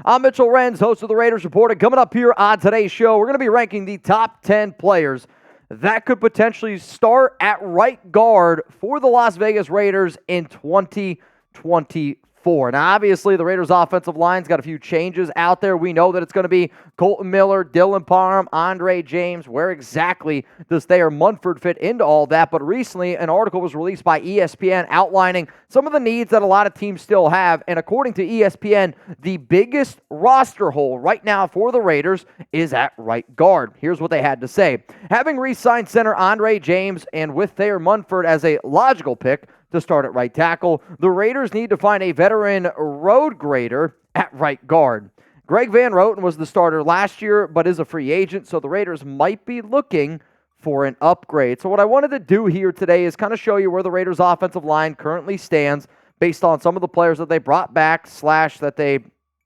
I'm Mitchell Renz, host of the Raiders Report, and coming up here on today's show, we're going to be ranking the top 10 players that could potentially start at right guard for the Las Vegas Raiders in 2024. Now, obviously, the Raiders' offensive line's got a few changes out there. We know that it's going to be Colton Miller, Dylan Parham, Andre James. Where exactly does Thayer Munford fit into all that? But recently, an article was released by ESPN outlining some of the needs that a lot of teams still have. And according to ESPN, the biggest roster hole right now for the Raiders is at right guard. Here's what they had to say. Having re-signed center Andre James and with Thayer Munford as a logical pick to start at right tackle, the Raiders need to find a veteran road grader at right guard. Greg Van Roten was the starter last year, but is a free agent, so the Raiders might be looking for an upgrade. So what I wanted to do here today is kind of show you where the Raiders' offensive line currently stands based on some of the players that they brought back / that they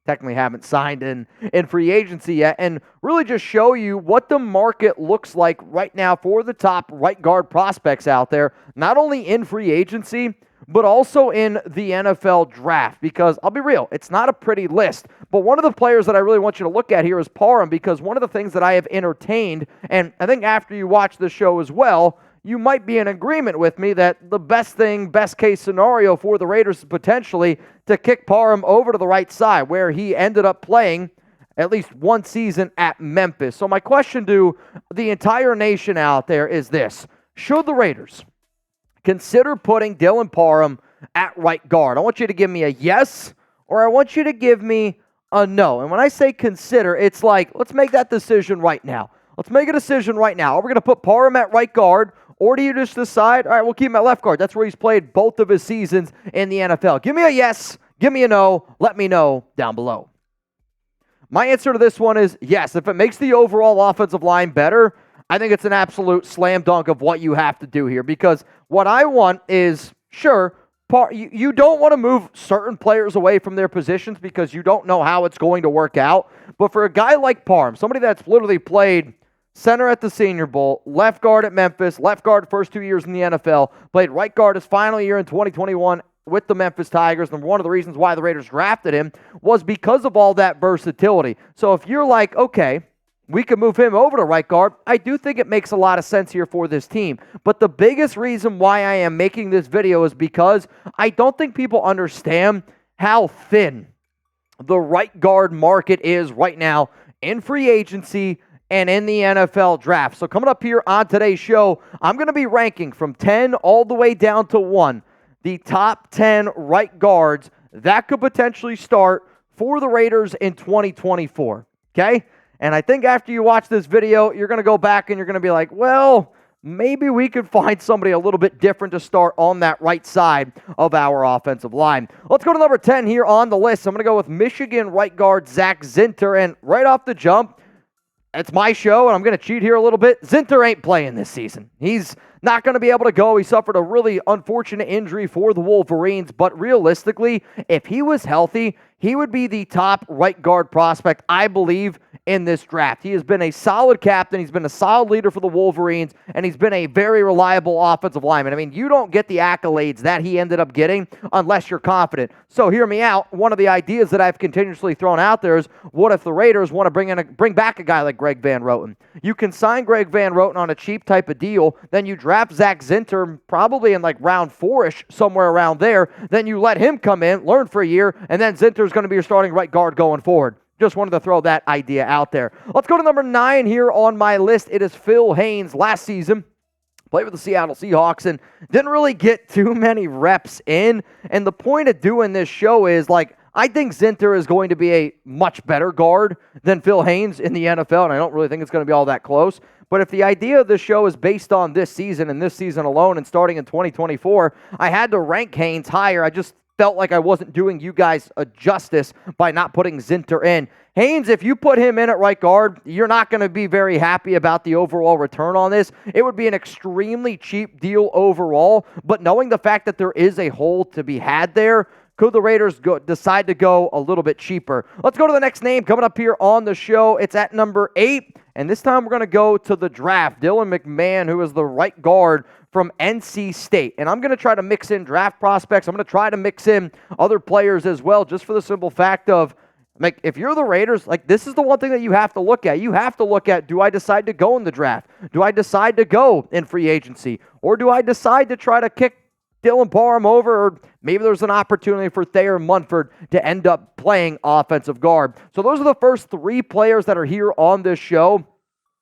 technically haven't signed in free agency yet, and really just show you what the market looks like right now for the top right guard prospects out there, not only in free agency, but also in the NFL draft, because I'll be real, it's not a pretty list. But one of the players that I really want you to look at here is Parham, because one of the things that I have entertained, and I think after you watch the show as well, you might be in agreement with me that the best case scenario for the Raiders is potentially to kick Parham over to the right side, where he ended up playing at least one season at Memphis. So my question to the entire nation out there is this: should the Raiders consider putting Dylan Parham at right guard? I want you to give me a yes, or I want you to give me a no. And when I say consider, it's like, let's make that decision right now. Let's make a decision right now. Are we going to put Parham at right guard, or do you just decide, all right, we'll keep him at left guard? That's where he's played both of his seasons in the NFL. Give me a yes, give me a no, let me know down below. My answer to this one is yes. If it makes the overall offensive line better, I think it's an absolute slam dunk of what you have to do here, because what I want is, sure, you don't want to move certain players away from their positions because you don't know how it's going to work out. But for a guy like Parham, somebody that's literally played center at the Senior Bowl, left guard at Memphis, left guard first 2 years in the NFL, played right guard his final year in 2021 with the Memphis Tigers, and one of the reasons why the Raiders drafted him was because of all that versatility. So if you're like, okay, we could move him over to right guard, I do think it makes a lot of sense here for this team. But the biggest reason why I am making this video is because I don't think people understand how thin the right guard market is right now in free agency and in the NFL draft. So coming up here on today's show, I'm going to be ranking from 10 all the way down to 1, the top 10 right guards that could potentially start for the Raiders in 2024, okay? And I think after you watch this video, you're going to go back and you're going to be like, well, maybe we could find somebody a little bit different to start on that right side of our offensive line. Let's go to number 10 here on the list. I'm going to go with Michigan right guard Zak Zinter, and right off the jump, it's my show, and I'm going to cheat here a little bit. Zinter ain't playing this season. He's not going to be able to go. He suffered a really unfortunate injury for the Wolverines, but realistically, if he was healthy, he would be the top right guard prospect, I believe, in this draft. He has been a solid captain. He's been a solid leader for the Wolverines, and he's been a very reliable offensive lineman. I mean, you don't get the accolades that he ended up getting unless you're confident. So hear me out. One of the ideas that I've continuously thrown out there is, what if the Raiders want to bring back a guy like Greg Van Roten? You can sign Greg Van Roten on a cheap type of deal, then you draft Zak Zinter probably in like round 4-ish, somewhere around there. Then you let him come in, learn for a year, and then Zinter's going to be your starting right guard going forward. Just wanted to throw that idea out there. Let's go to number 9 here on my list. It is Phil Haynes. Last season, played with the Seattle Seahawks and didn't really get too many reps in. And the point of doing this show is, like, I think Zinter is going to be a much better guard than Phil Haynes in the NFL, and I don't really think it's going to be all that close. But if the idea of this show is based on this season and this season alone and starting in 2024, I had to rank Haynes higher. I just felt like I wasn't doing you guys a justice by not putting Zinter in. Haynes, if you put him in at right guard, you're not going to be very happy about the overall return on this. It would be an extremely cheap deal overall, but knowing the fact that there is a hole to be had there, could the Raiders decide to go a little bit cheaper? Let's go to the next name coming up here on the show. It's at number 8, and this time we're going to go to the draft. Dylan McMahon, who is the right guard from NC State. And I'm going to try to mix in draft prospects. I'm going to try to mix in other players as well, just for the simple fact of, I Like, if you're the Raiders, like, this is the one thing that you have to look at. You have to look at, do I decide to go in the draft? Do I decide to go in free agency? Or do I decide to try to kick Dylan Parham over? Or maybe there's an opportunity for Thayer Munford to end up playing offensive guard. So those are the first 3 players that are here on this show.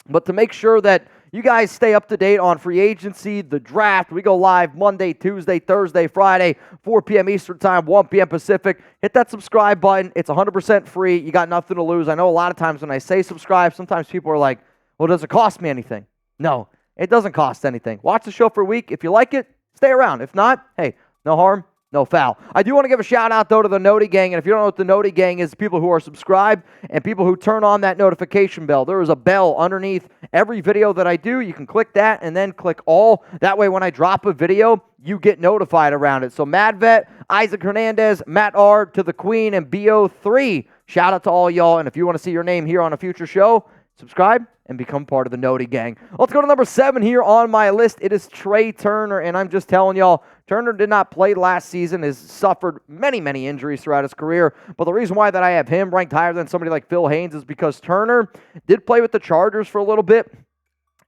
But to make sure that you guys stay up to date on free agency, the draft, we go live Monday, Tuesday, Thursday, Friday, 4 p.m. Eastern Time, 1 p.m. Pacific. Hit that subscribe button. It's 100% free. You got nothing to lose. I know a lot of times when I say subscribe, sometimes people are like, well, does it cost me anything? No, it doesn't cost anything. Watch the show for a week. If you like it, stay around. If not, hey, no harm, no foul. I do want to give a shout out, though, to the Noty Gang. And if you don't know what the Noty Gang is, people who are subscribed and people who turn on that notification bell. There is a bell underneath every video that I do. You can click that and then click all. That way, when I drop a video, you get notified around it. So Mad Vet, Isaac Hernandez, Matt R, to the Queen, and BO3. Shout out to all y'all. And if you want to see your name here on a future show, subscribe and become part of the Noty Gang. Let's go to number 7 here on my list. It is Trai Turner, and I'm just telling y'all, Turner did not play last season, has suffered many, many injuries throughout his career, but the reason why that I have him ranked higher than somebody like Phil Haynes is because Turner did play with the Chargers for a little bit,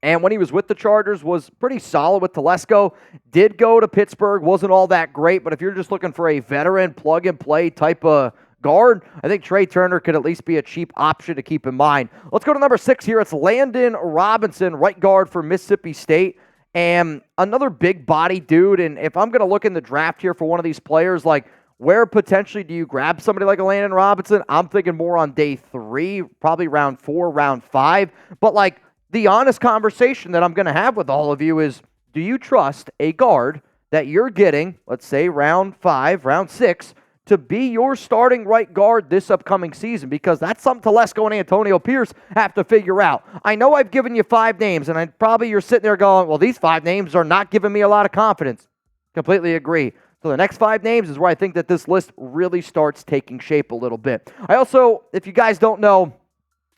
and when he was with the Chargers was pretty solid with Telesco, did go to Pittsburgh, wasn't all that great, but if you're just looking for a veteran plug-and-play type of guard, I think Trai Turner could at least be a cheap option to keep in mind. Let's go to number 6 here. It's Landon Robinson, right guard for Mississippi State, and another big body dude. And if I'm going to look in the draft here for one of these players, like, where potentially do you grab somebody like a Landon Robinson? I'm thinking more on day 3, probably round 4, round 5. But, like, the honest conversation that I'm going to have with all of you is, do you trust a guard that you're getting, let's say round 5, round 6, to be your starting right guard this upcoming season? Because that's something Telesco and Antonio Pierce have to figure out. I know I've given you 5 names, and probably you're sitting there going, well, these 5 names are not giving me a lot of confidence. Completely agree. So the next 5 names is where I think that this list really starts taking shape a little bit. I also, if you guys don't know,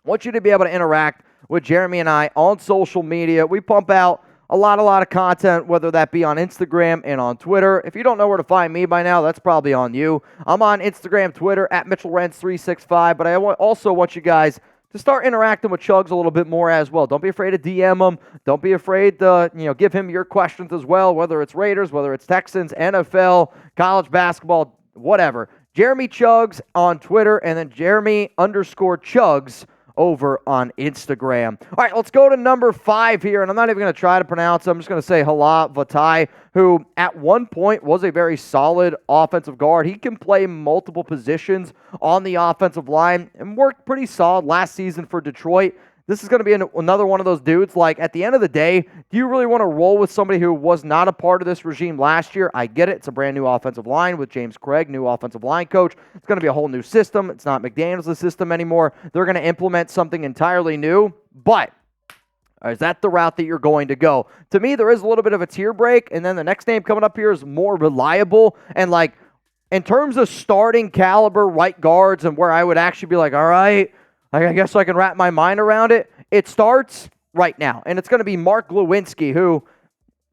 want you to be able to interact with Jeremy and I on social media. We pump out a lot of content, whether that be on Instagram and on Twitter. If you don't know where to find me by now, that's probably on you. I'm on Instagram, Twitter, at MitchellRenz365, but I also want you guys to start interacting with Chugs a little bit more as well. Don't be afraid to DM him. Don't be afraid to, give him your questions as well, whether it's Raiders, whether it's Texans, NFL, college basketball, whatever. Jeremy Chugs on Twitter, and then Jeremy_Chugs over on Instagram. All right, let's go to number 5 here, and I'm not even going to try to pronounce it. I'm just going to say Halapoulivaati Vaitai, who at one point was a very solid offensive guard. He can play multiple positions on the offensive line and worked pretty solid last season for Detroit. This is going to be another one of those dudes, like, at the end of the day, do you really want to roll with somebody who was not a part of this regime last year? I get it. It's a brand new offensive line with James Craig, new offensive line coach. It's going to be a whole new system. It's not McDaniels' system anymore. They're going to implement something entirely new, but is that the route that you're going to go? To me, there is a little bit of a tier break, and then the next name coming up here is more reliable, and, like, in terms of starting caliber right guards and where I would actually be like, all right, I guess I can wrap my mind around it. It starts right now, and it's going to be Mark Glowinski, who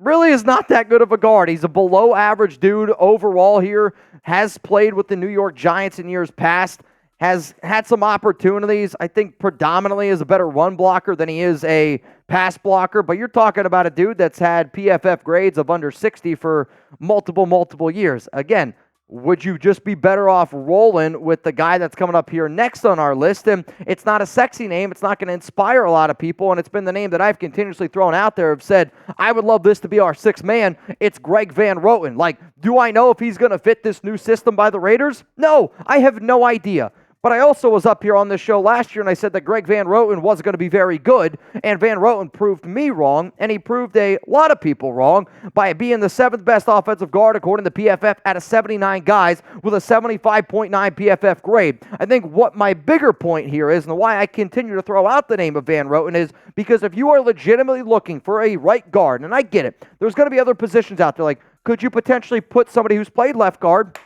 really is not that good of a guard. He's a below-average dude overall here, has played with the New York Giants in years past, has had some opportunities. I think predominantly is a better run blocker than he is a pass blocker, but you're talking about a dude that's had PFF grades of under 60 for multiple years. Again, would you just be better off rolling with the guy that's coming up here next on our list? And it's not a sexy name. It's not going to inspire a lot of people, and it's been the name that I've continuously thrown out there. Have said, I would love this to be our 6th man. It's Greg Van Roten. Like, do I know if he's going to fit this new system by the Raiders? No, I have no idea. But I also was up here on this show last year, and I said that Greg Van Roten wasn't going to be very good, and Van Roten proved me wrong, and he proved a lot of people wrong by being the 7th best offensive guard according to PFF out of 79 guys with a 75.9 PFF grade. I think what my bigger point here is, and why I continue to throw out the name of Van Roten, is because if you are legitimately looking for a right guard, and I get it, there's going to be other positions out there, like could you potentially put somebody who's played left guard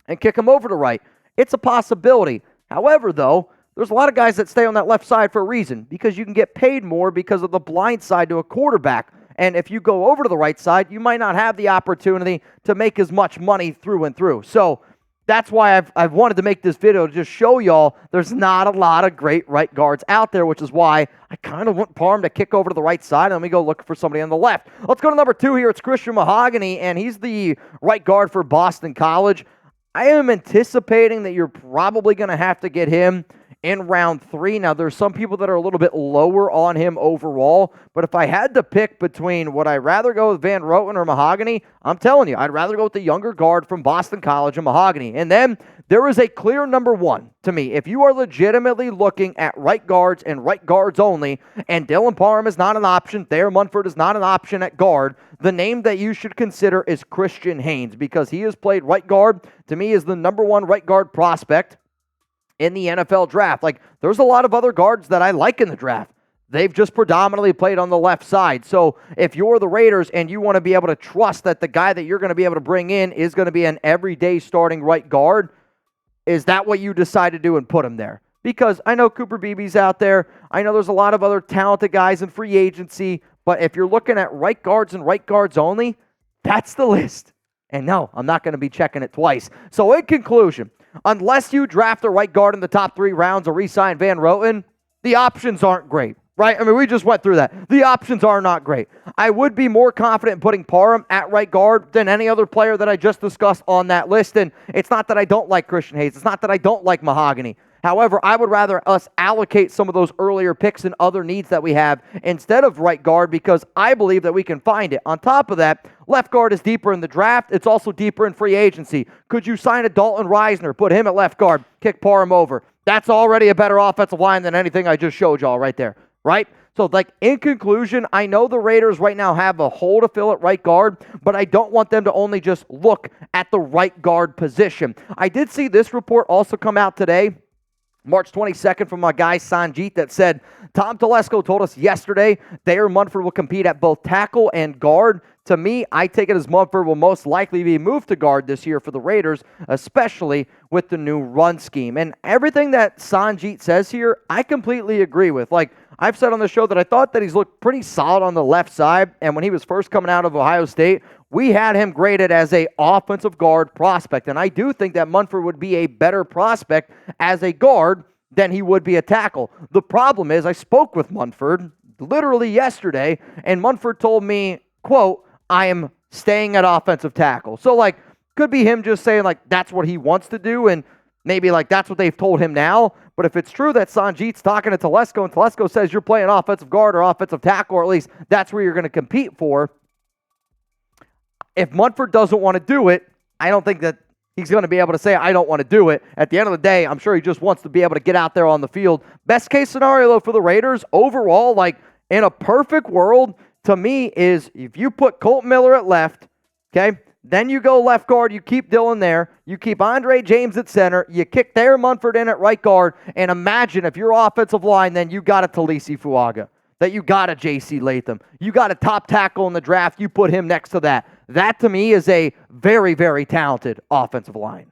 and kick him over to right? It's a possibility. However, though, there's a lot of guys that stay on that left side for a reason, because you can get paid more because of the blind side to a quarterback. And if you go over to the right side, you might not have the opportunity to make as much money through and through. So That's why I've wanted to make this video to just show y'all there's not a lot of great right guards out there, which is why I kind of want Parham to kick over to the right side, and let me go look for somebody on the left. Let's go to number 2 here. It's Christian Mahogany, and he's the right guard for Boston College. I am anticipating that you're probably going to have to get him in round 3. Now, there's some people that are a little bit lower on him overall, but if I had to pick between would I rather go with Van Roten or Mahogany, I'm telling you, I'd rather go with the younger guard from Boston College and Mahogany. And then there is a clear number 1 to me. If you are legitimately looking at right guards and right guards only, and Dylan Parham is not an option, Thayer Munford is not an option at guard, the name that you should consider is Christian Haynes, because he has played right guard. To me, is the number 1 right guard prospect in the NFL draft. Like, there's a lot of other guards that I like in the draft. They've just predominantly played on the left side. So if you're the Raiders and you want to be able to trust that the guy that you're going to be able to bring in is going to be an everyday starting right guard, is that what you decide to do and put him there? Because I know Cooper Beebe's out there. I know there's a lot of other talented guys in free agency. But if you're looking at right guards and right guards only, that's the list. And no, I'm not going to be checking it twice. So in conclusion, unless you draft a right guard in the top 3 rounds or re-sign Van Roten, the options aren't great, right? I mean, we just went through that. The options are not great. I would be more confident in putting Parham at right guard than any other player that I just discussed on that list. And it's not that I don't like Christian Haynes. It's not that I don't like Mahogany. However, I would rather us allocate some of those earlier picks and other needs that we have instead of right guard, because I believe that we can find it. On top of that, left guard is deeper in the draft. It's also deeper in free agency. Could you sign a Dalton Reisner, put him at left guard, kick Parham over? That's already a better offensive line than anything I just showed y'all right there, right? So, like, in conclusion, I know the Raiders right now have a hole to fill at right guard, but I don't want them to only just look at the right guard position. I did see this report also come out today, March 22nd, from my guy Sanjeet, that said, Tom Telesco told us yesterday Thayer Munford will compete at both tackle and guard. To me, I take it as Munford will most likely be moved to guard this year for the Raiders, especially with the new run scheme. And everything that Sanjeet says here, I completely agree with. Like, I've said on the show that I thought that he's looked pretty solid on the left side, and when he was first coming out of Ohio State, we had him graded as a offensive guard prospect, and I do think that Munford would be a better prospect as a guard than he would be a tackle. The problem is I spoke with Munford literally yesterday, and Munford told me, quote, I am staying at offensive tackle. So, like, could be him just saying, like, that's what he wants to do, and maybe, like, that's what they've told him now. But if it's true that Sanjeet's talking to Telesco, and Telesco says you're playing offensive guard or offensive tackle, or at least that's where you're going to compete for, if Munford doesn't want to do it, I don't think that he's going to be able to say, I don't want to do it. At the end of the day, I'm sure he just wants to be able to get out there on the field. Best case scenario, though, for the Raiders, overall, like, in a perfect world, to me, is if you put Colton Miller at left, okay, then you go left guard, you keep Dylan there, you keep Andre James at center, you kick Thayer Munford in at right guard, and imagine if your offensive line, then you got a Talisi Fuaga, that you got a J.C. Latham, you got a top tackle in the draft, you put him next to that. That, to me, is a very, very talented offensive line.